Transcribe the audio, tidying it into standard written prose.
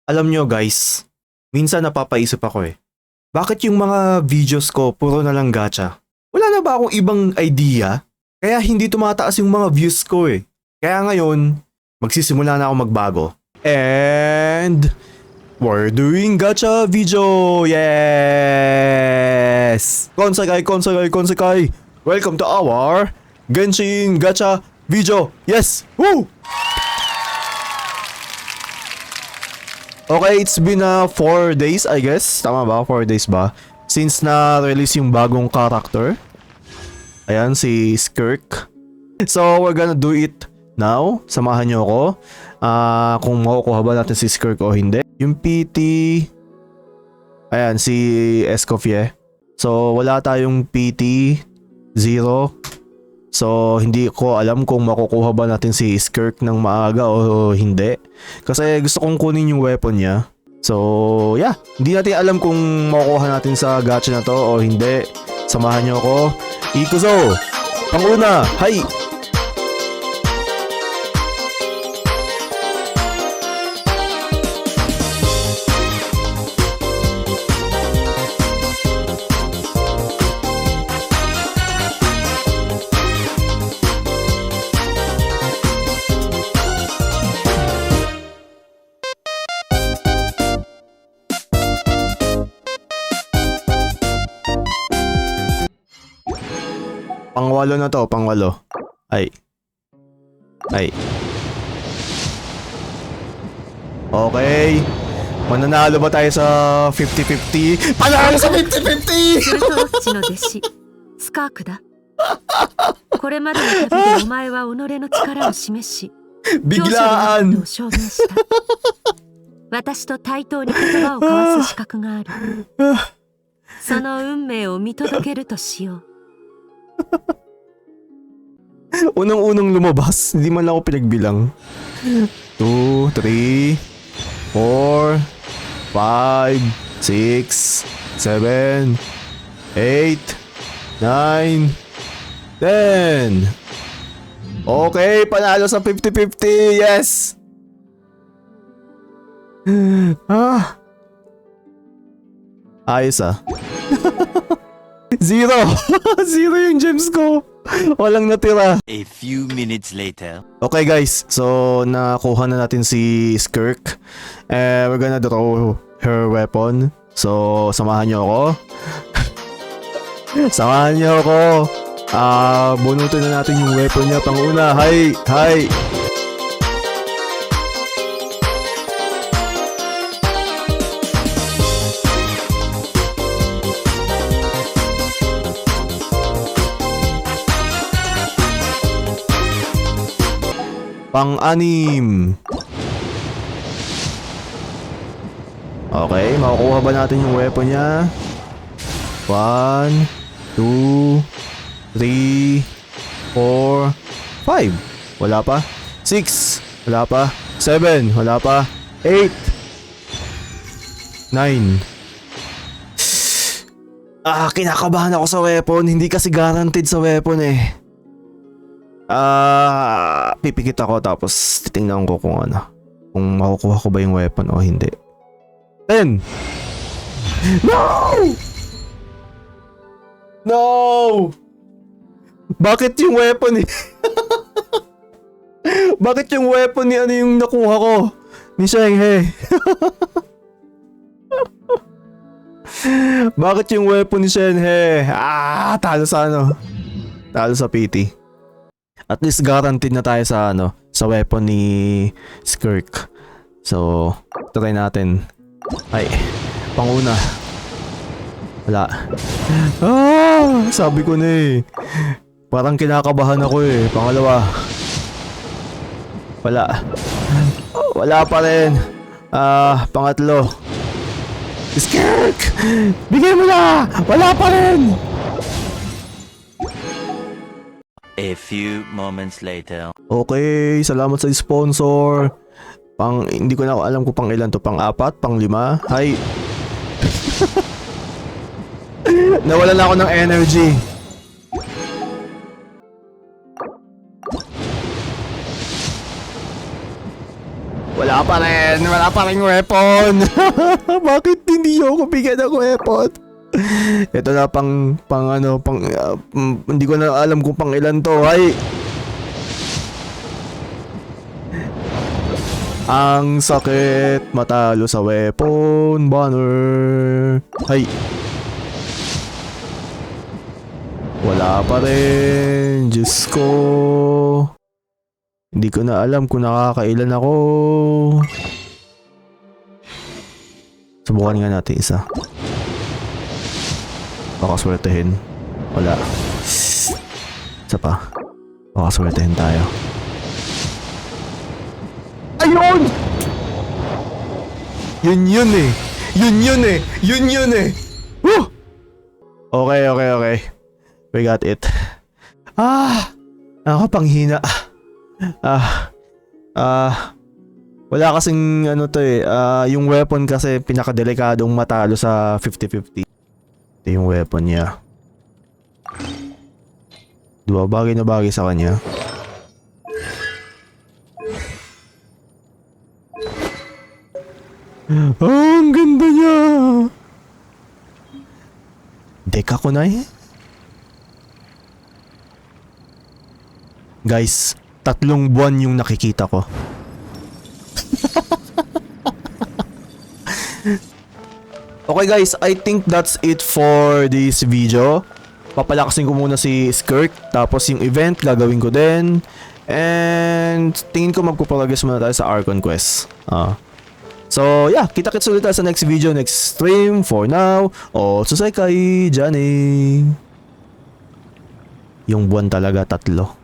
Alam nyo guys, minsan napapaisip ako bakit yung mga videos ko puro na lang gacha? Wala na ba akong ibang idea? Kaya hindi tumataas yung mga views ko Kaya ngayon, magsisimula na ako magbago. And we're doing gacha video! Yes! Konsekai! Welcome to our Genshin Gacha video! Yes! Woo! Okay, it's been 4 days I guess. Tama ba? 4 days ba? Since na-release yung bagong character. Ayan, si Skirk. So, we're gonna do it now. Samahan nyo ako. Kung makukuha ba natin si Skirk o hindi. Yung PT. Ayan, si Escoffier. So, wala tayong PT. 0. So, hindi ko alam kung makukuha ba natin si Skirk ng maaga o hindi. Kasi gusto kong kunin yung weapon niya. So, yeah. Hindi natin alam kung makukuha natin sa gacha na to o hindi. Samahan nyo ako. Ikuzo! Panguna! Hay! Pangwalo na to, pangwalo. Ay. Okay. Mananalo ba tayo sa 50-50? Panalo sa 50-50! するとロッチの弟子スカークだ。これまでの旅でお前は己の力を示し強者であることを Biglaan! 証明した私と対等に言葉を交わす資格がある。その運命を見届けるとしよう。 Unang-unang lumabas, hindi man lang ako pinagbilang. 2, 3, 4, 5, 6, 7, 8, 9, 10. Okay, panalo sa 50-50. Yes! Ayos Zero! Zero yung gems ko! Walang natira. A few minutes later. Okay guys, so nakuha na natin si Skirk. We're gonna draw her weapon. So, samahan nyo ako. Samahan nyo ako. Bunutin na natin yung weapon niya. Panguna, hi! Pang-anim. Okay, makukuha ba natin yung weapon niya? 1, 2, 3, 4, 5. Wala pa. 6. Wala pa. 7. Wala pa. 8. 9. Kinakabahan ako sa weapon. Hindi kasi guaranteed sa weapon Pipikit ako tapos titingnan ko kung makukuha ko ba yung weapon o hindi. 10. No! Bakit yung weapon Bakit yung weapon ni yung nakuha ko? Ni Shenghe. Bakit yung weapon ni Shenghe? Talo sa Talo sa PT. At least guaranteed na tayo sa sa weapon ni Skirk. So, try natin. Ay, panguna. Wala. Sabi ko na Parang kinakabahan ako Pangalawa. Wala. Wala pa rin. Pangatlo. Skirk! Bigay mo na! Wala pa rin! A few moments later. Okay, salamat sa sponsor. Hindi ko na alam kung pang ilan to, pang 4, pang 5. Hi. Nawalan na ako ng energy. Wala pa rin weapon. Bakit hindi ako bigyan ng weapon? Ito na hindi ko na alam kung pang ilan to. Ay! Ang sakit matalo sa weapon banner. Hay. Wala pa rin. Diyos ko. Hindi ko na alam kung nakakailan ako. Subukan nga natin isa. Baka swertehin. Wala. Isa pa. Baka swertehin tayo. Ayun! Yun eh. Woo! Okay. We got it. Nakapanghina. Wala kasing yung weapon kasi pinakadelikadong matalo sa 50-50. Ito yung weapon niya. Diba, bagay na bagay sa kanya. Ang ganda niya! Deka ko na eh. Guys, 3 buwan yung nakikita ko. Okay guys, I think that's it for this video. Papalakasin ko muna si Skirk, tapos yung event gagawin ko din. And tingin ko magpuprogress muna tayo sa Archon Quest. So yeah, kita-kits ulit tayo sa next video, next stream. For now, Otsusekai Johnny. Yung buwan talaga 3.